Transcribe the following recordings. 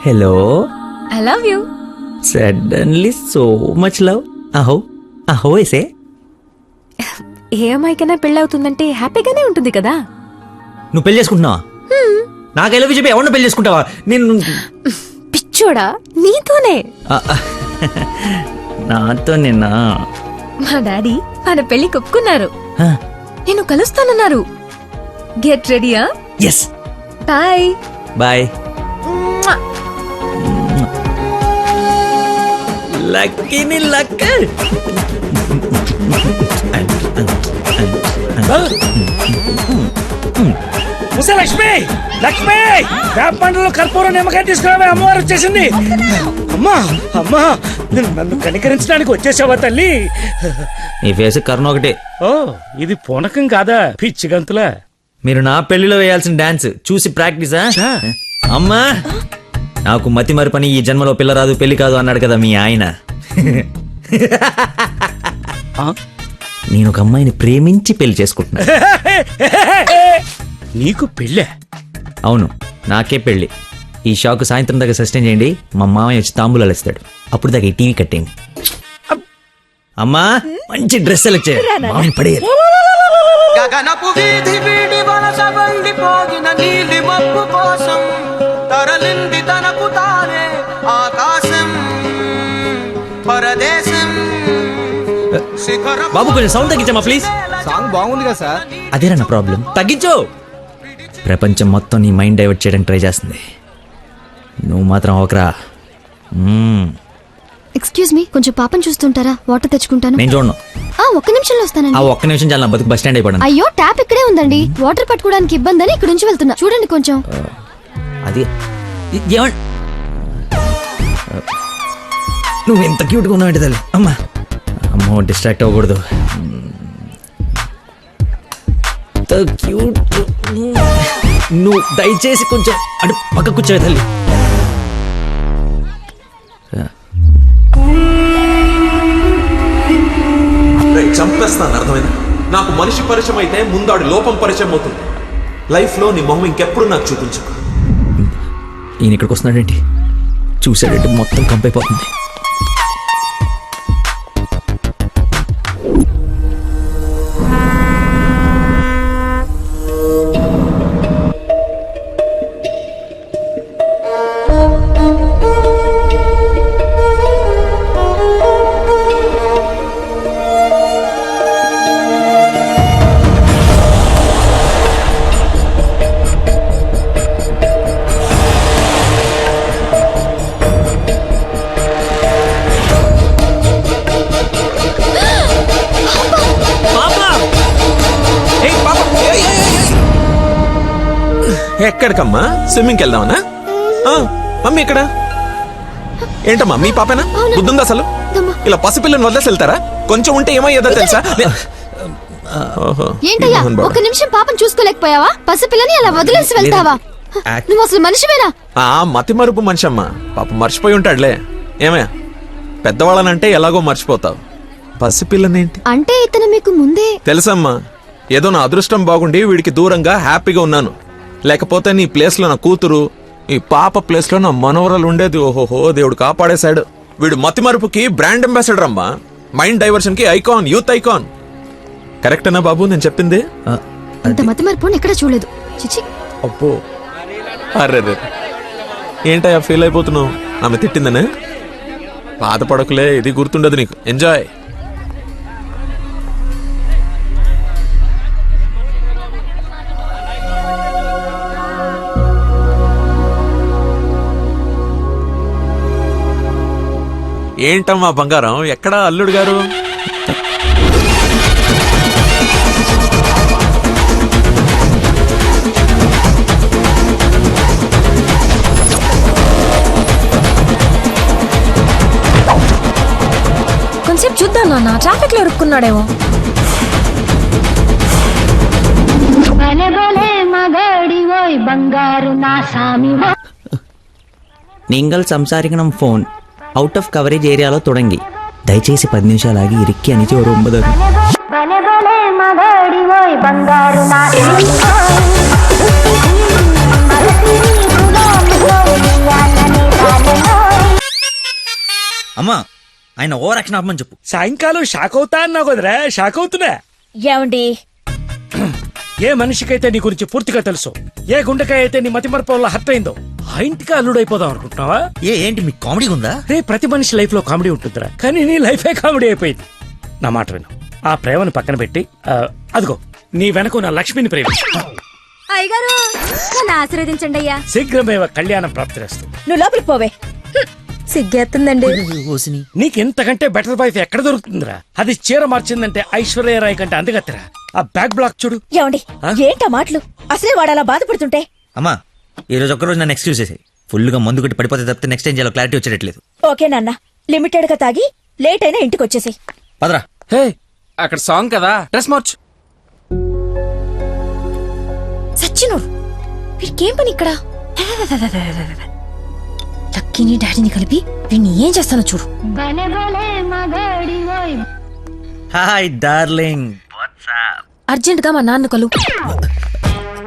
Hello, I love you. Suddenly so much love. అహో అహో ఏసే. ఏ అమ్మాయికైనా పెళ్ళవుతుందంటే హ్యాపీగానే ఉంటుంది కదా. నువ్వు పెళ్లి చేసుకుంటున్నావా? నాకు ఐ లవ్ యూ చెప్పి ఎవరిని పెళ్లి చేసుకుంటావా? నేను పిచ్చోడా, నీతోనే. నాతో నిన్నా మా డాడీ మన పెళ్లి ఒప్పుకున్నారు. నేను కలుస్తానన్నారు. గెట్ రెడీయా? ఎస్. Bye bye. లక్కీని లక్క. లక్ష్మి, లక్ష్మి, వేప పండ్లలో కర్పూరం నిమ్మకాయ తీసుకురావే, అమ్మవారు వచ్చేసింది. అమ్మా అమ్మా, నన్ను కనికరించడానికి వచ్చేసావా తల్లి? నీ ఫేస్ కరుణ ఒకటే. ఓ, ఇది పూనకం కాదా పిచ్చి గంతులా? మీరు నా పెళ్లిలో వేయాల్సిన డాన్స్ చూసి ప్రాక్టీసా? అమ్మా, నాకు మతి మరి పని, ఈ జన్మలో పిల్ల రాదు పెళ్లి కాదు అన్నాడు కదా మీ ఆయన. నేను ఒక అమ్మాయిని ప్రేమించి పెళ్లి చేసుకుంటున్నా. నీకు పెళ్ళే? అవును, నాకే పెళ్లి. ఈ షాక్ సాయంత్రం దాకా సస్టైన్ చేయండి. మా మామయ్య వచ్చి తాంబూలాలు ఇస్తాడు. అప్పుడు దాకా ఈ టీవీ కట్టేయండి. అమ్మా, మంచి డ్రెస్ సెలెక్ట్ చేయాలి. మామయ్య పడేయాలి. గగనపు వీధి వీడి వలస వండిపోగిన నీలి మబ్బు కోసం తరలింది తనకు తానే ఆకాశం పరదేశం. బాబు కొంచెం సౌండ్ తగ్గించమ్మా ప్లీజ్. సాంగ్ బాగుంది కదా సార్. అదేరా నా ప్రాబ్లం. తగ్గించు. ప్రపంచం మొత్తం నీ మైండ్ డైవర్ట్ చేయడానికి ట్రై చేస్తుంది. నువ్వు మాత్రం ఒకరా. ఎక్స్క్యూజ్ మీ, కొంచెం పాపం చూస్తుంటారా? వాటర్ తెచ్చుకుంటాను. నేను చూడను. ఒక్క నిమిషంలో వస్తానండి. ఆ ఒక్క నిమిషం చాలా, నా బతుకు బస్ స్టాండ్ అయిపోయాను. అయ్యో, ట్యాప్ ఇక్కడే ఉందండి. వాటర్ పట్టుకోవడానికి ఇబ్బంది అని ఇక్కడ నుంచి వెళ్తున్నా. చూడండి కొంచెం. అది నువ్వు ఎంత క్యూట్గా ఉన్నావు తల్లి. అమ్మా అమ్మో, డిస్ట్రాక్ట్ అవ్వకూడదు. క్యూట్. నువ్వు దయచేసి కొంచెం అటు పక్క కూర్చోవే తల్లి. చంపేస్తాను, అర్థమైంది? నాకు మనిషి పరిచయం అయితే ముందాడి లోపం పరిచయం అవుతుంది. లైఫ్లో నీ మొహం ఇంకెప్పుడు నాకు చూపించు. ఈయన ఇక్కడికి వస్తున్నాడేంటి? చూసాడంటే మొత్తం కంపైపోతుంది. ఎక్కడికమ్మా? స్విమ్మింగ్కి వెళ్దామనా? మమ్మీ ఇక్కడ ఏంటమ్మా? మీ పాపేనా? బుద్ధుందా అసలు? ఇలా పసిపిల్లని వదిలేసి వెళ్తారా? కొంచెం ఉంటే ఏమయ్యేదో తెలుసా? ఏంటయ్యా, ఒక్క నిమిషం పాపం చూసుకోలేకపోయావా? పసిపిల్లని అలా వదిలేసి వెళ్తావా? నువ్వు అసలు మనిషివేనా? మతి మరుపు మనిషి అమ్మా. పాప మర్చిపోయి ఉంటాడులే. ఏమయ్యా, పెద్దవాళ్ళనంటే ఎలాగో మర్చిపోతావు. పసిపిల్లనేంటి అంటే ఇతను మీకు ముందే తెలుసమ్మా. ఏదో నా అదృష్టం బాగుండి వీడికి దూరంగా హ్యాపీగా ఉన్నాను. లేకపోతే నీ ప్లేస్లో నా కూతురు, ఈ పాప ప్లేస్లో నా మనవరాలు ఉండేది. ఓహోహో, దేవుడు కాపాడేశాడు. వీడు మతి మరుపుకి బ్రాండ్ అంబాసిడర్ అమ్మా. మైండ్ డైవర్షన్ కి ఐకాన్, యూత్ ఐకాన్. కరెక్టేనా బాబు నేను చెప్పింది? ఇంత మతి మరుపు ఎక్కడ చూడలేదు. చిచి. అబ్బో, అర్రే, ఏంటయ్యా ఫీల్ అయిపోతున్నావు? ఆమె తిట్టిందనే? బాధపడకులే, ఇది గుర్తుండదు నీకు. ఎంజాయ్. ఏంటమ్మా బంగారం, ఎక్కడా అల్లుడు గారు? కొంచెం చూద్దాం నాన్న, ట్రాఫిక్ లో ఇరుక్కున్నాడేమో. നിങ്ങൾ സംസാരിക്കണം ഫോൺ ഔട്ട് ഓഫ് കവറേജ് ഏരിയలో തുടങ്ങി. దయచేసి 10 నిమిషాలు ఆగి ఇరిక్కి అని 9 అమ్మా ఆయన ఓవర్ యాక్షన్ ఆపమని చెప్పు. సాయంకాలం షాక్ అవుతా అన్నావు కదరా, షాక్ అవుతున్నా. ఏమండి ఏ మనిషికైతే నీ గురించి పూర్తిగా తెలుసు, ఏ గుండెకాయ అయితే నీ మతి మరపు వల్ల హర్ట్ అయిందో ఆ ఇంటికి అల్లుడైపోదాం అనుకుంటున్నావా? ఏంటి మీకు కామెడీ ఉందా? రే, ప్రతి మనిషి లైఫ్ లో కామెడీ ఉంటుందిరా, కానీ నీ లైఫే కామెడీ అయిపోయింది. నా మాట విను, ఆ ప్రేమను పక్కన పెట్టి అదిగో నీ వెనక నా లక్ష్మిని ప్రేమ. అయ్యగారు నన్ను ఆశీర్వదించండి అయ్యా. శీఘ్రమేవ కళ్యాణం ప్రాప్తిరేస్తుంది. నువ్వు లోపలికి పోవే. సిగ్గేస్తుందండి. నీకు ఇంతకంటే బెటర్ వైఫ్ ఎక్కడ దొరుకుతుందిరా? అది చీర మార్చిందంటే ఐశ్వర్యరాయ్ కంటే అందుగత్తరా. ఆ బ్యాక్ బ్లాక్ చూడు. ఏమండి ఏంటా మాటలు? అసలే వాడు అలా బాధపడుతుంటే. అమ్మా ఈ రోజు ఒక్కరోజు నన్ను ఎక్స్క్యూజ్ చేసేయి. ఫుల్ గా మందు కొట్టి పడిపోతే తప్పితే నెక్స్ట్ ఏం చేయాలో క్లారిటీ వచ్చేటట్లేదు. ఓకే నాన్న, లిమిటెడ్ గా తాగి లేట్ అయినా ఇంటికి వచ్చేసి. పదరా. హే అక్కడ సాంగ్ కదా, డ్రెస్ మార్చు. సచ్చిను వీడికేం పని ఇక్కడ? లక్కీని డాడీని కలిపి వీడిని ఏం చేస్తానో చూడు. Hi darling. అర్జెంట్ గా మా నాన్న కలు.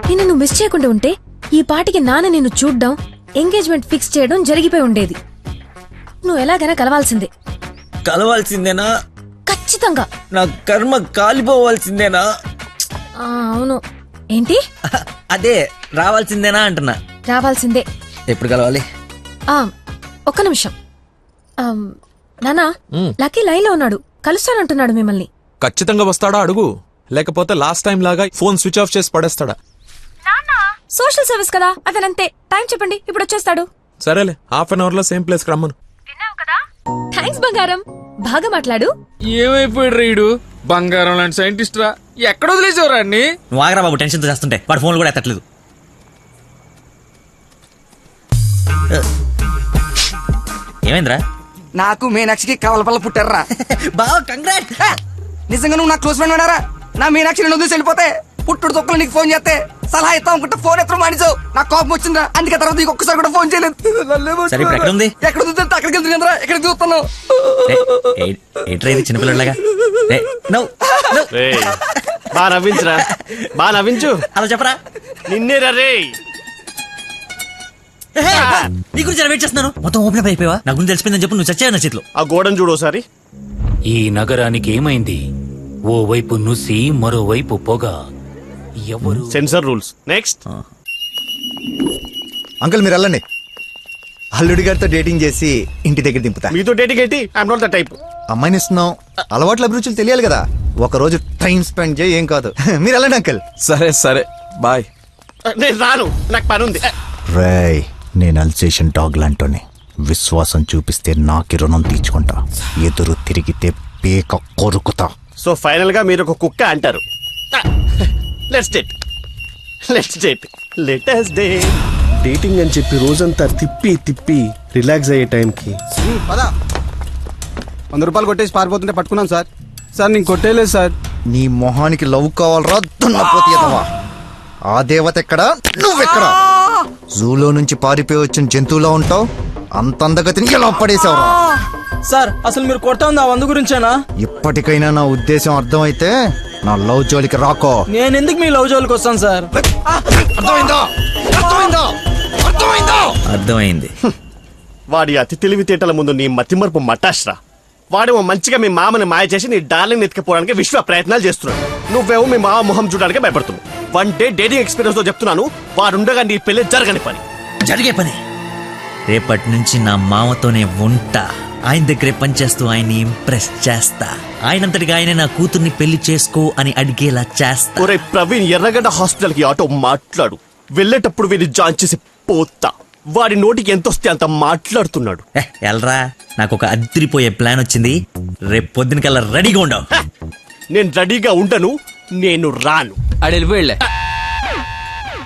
నిన్ను నువ్వు మిస్ చేయకుండా ఉంటే ఈ పాటికి నాన్న నిన్ను చూడ్డం, ఎంగేజ్మెంట్ ఫిక్స్ చేయడం జరిగిపోయి ఉండేది. నువ్వు ఎలాగైనా కలవాల్సిందే. కలవాల్సిందేనా? ఖచ్చితంగా. నా కర్మ కాలిపోవాల్సిందేనా? అవును. ఏంటి? అదే రావాల్సిందేనా అంటున్నా. రావాల్సిందే. ఎప్పుడు కలవాలి? ఒక్క నిమిషం. నానా, లక్కీ లైన్ లో ఉన్నాడు, కలుస్తానంటున్నాడు మిమ్మల్ని. ఖచ్చితంగా వస్తాడా అడుగు, లేకపోతే లాస్ట్ టైం లాగా ఫోన్ స్విచ్ ఆఫ్ చేసి పడేస్తాడా? సోషల్ సర్వీస్ కదా, అతనంతే. టైం చెప్పండి, ఇప్పుడు వచ్చేస్తాడు. సరేలే, హాఫ్ అన్ అవర్ లో సేమ్ ప్లేస్ కి రమ్మను. థ్యాంక్స్ బంగారం, బాగా మాట్లాడు. ఏమైపోయాడు రీడు? బంగారం లాంటి సైంటిస్ట్ రా, ఎక్కడ వదిలేసేవారా అన్ని? నువ్వు ఆగరా బాబు, టెన్షన్ తో చేస్తుంటే వాడు ఫోన్లు కూడా ఎత్తట్లేదు. ఏమైందిరా? నాకు మీనాక్షికి కవలపల్ల పుట్టారా. బావ కంగ్రాట్. నిజంగా నువ్వు నా క్లోజ్ ఫ్రెండ్ వినారా? నా మీనాక్షి నేను వదిలేసి వెళ్ళిపోతే పుట్టుడు తొక్కలు నీకు ఫోన్ చేస్తే సలహా ఇస్తాం అనుకుంటే ఫోన్ ఎత్తడం మానేసావు. నాకు కోపం వచ్చిందా, అందుకే తర్వాత నీకు ఒక్కసారి కూడా ఫోన్ చేయలేదు. సరే ఇప్పుడు ఎక్కడ ఉంది? ఎక్కడ ఉంది అక్కడికి వెళ్తుంది కదరా, ఎక్కడ చూస్తున్నావు? ఏంట్రా ఇది చిన్నపిల్లలాగా? బా నవ్వించురా, బా నవ్వించు. అలా చెప్పరా. నిన్నే రే. నీ గురించి వెయిట్ చేస్తున్నాను. మొత్తం ఓపెన్ అప్ అయిపోయావా? నా గురించి తెలిసిపోయిందని చెప్పు. నువ్వు చచ్చావు నా చేతిలో. ఆ గోడను చూడు ఒకసారి. ఈ నగరానికి ఏమైంది? ఓవైపు నుసి, మరోవైపు పొగ. ఎవరు? Sensor rules. నెక్స్ట్. అంకుల్ మీరు వెళ్ళండి. అల్లుడి గారితో డేటింగ్ చేసి ఇంటి దగ్గర దింపుతా. మీతో డేటింగ్ ఏంటి? I'm not the type. అమ్మాయిని ఇస్తున్నాం, అలవాట్ల అభిరుచులు తెలియాలి కదా. ఒక రోజు టైం స్పెండ్ చేయి, ఏం కాదు. మీరు వెళ్ళండి అంకుల్. సరే సరే బాయ్. నేను రాను, నాకు పని ఉంది. రేయ్, నేను అల్సేషన్ డాగ్ లాంటోని. విశ్వాసం చూపిస్తే నాకి రుణం తీర్చుకుంటా, ఎదురు తిరిగితే పేక కొరుకుతా. సో ఫైనల్ గా మీరు ఒక కుక్క అంటారు. Let's date, let's date, let's date. Dating అని చెప్పి రోజంతా తిప్పి తిప్పి రిలాక్స్ అయ్యే టైంకి పదా 100 రూపాయలు కొట్టేసి పారిపోతుంటే పట్టుకున్నాను సార్. సార్ నేను కొట్టేయలేదు సార్. నీ మొహానికి లవ్ కావాలరా దున్నపోతే ఎదవా? ఆ దేవత ఎక్కడా, నువ్వెక్కడా? జూలో నుంచి పారిపోయి వచ్చిన జంతువులా ఉంటావు. అంత అందగతిని ఎలా పడేసావురా? సార్ అసలు మీరు కొడతా ఉంది ఆ 100 గురించేనా? ఇప్పటికైనా నా ఉద్దేశం అర్థమైతే నా లవ్ జోలికి రాకో. నేను ఎందుకు మీ లవ్ జోలికి వస్తాను సార్? అర్థమైందా? అర్థమైందా? అర్థమైందా? అర్థమైంది. వాడి అతి తెలివితేటల ముందు నీ మతిమరుపు మటాష్రా. వాడేమో మంచిగా మీ మామని మాయ చేసి నీ డార్లింగ్ ఎత్తుకుపోవడానికి విశ్వ ప్రయత్నాలు చేస్తున్నాడు. నువ్వేమో మీ మామ మొహం చూడడానికి భయపడుతున్నావు. 1 డే డేటింగ్ ఎక్స్పీరియన్స్ తో చెప్తున్నాను, వాడుండగా నీ పెళ్లి జరగని పని. జరిగే పని. రేపటి నుంచి నా మామతోనే ఉంటా. ఆయన దగ్గరే పనిచేస్తూ ఆయన్ని ఇంప్రెస్ చేస్తా. ఆయనంతటిగా ఆయనే నా కూతుర్ని పెళ్లి చేసుకో అని అడిగేలా చేస్తా. ఒరే ప్రవీణ్, ఎర్రగడ్డ హాస్పిటల్ కి ఆటో మాట్లాడు. వెళ్ళేటప్పుడు వీడిని జాయిన్ చేసి పోతా. వాడి నోటికి ఎంత వస్తే అంత మాట్లాడుతున్నాడు. ఎల్రా, నాకు ఒక అదిరిపోయే ప్లాన్ వచ్చింది. రేపు పొద్దునకల్లా రెడీగా ఉండవు. నేను రెడీగా ఉండను, నేను రాను. ఆడు వెళ్ళిపోయాడులే.